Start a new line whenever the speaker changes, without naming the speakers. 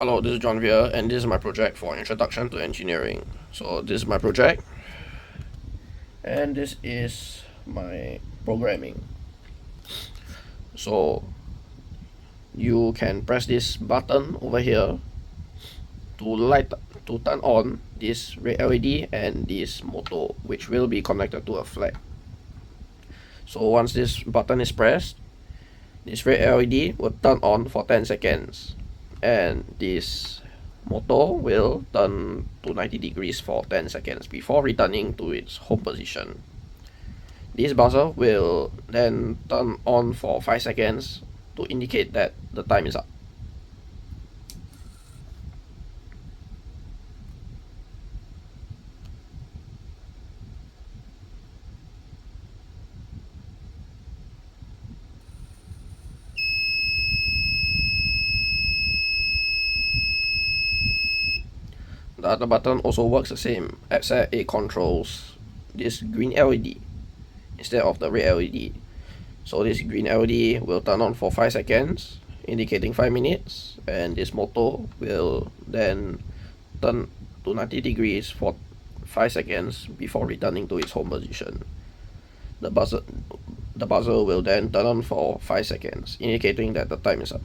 Hello, this is John here, and this is my project for Introduction to Engineering. So this is my project, and this is my programming. So you can press this button over here to turn on this red LED and this motor, which will be connected to a flag. So once this button is pressed, this red LED will turn on for 10 seconds, and this motor will turn to 90 degrees for 10 seconds before returning to its home position. This buzzer will then turn on for 5 seconds to indicate that the time is up. The other button also works the same, except it controls this green LED instead of the red LED. So this green LED will turn on for 5 seconds, indicating 5 minutes, and this motor will then turn to 90 degrees for 5 seconds before returning to its home position. The buzzer will then turn on for 5 seconds, indicating that the time is up.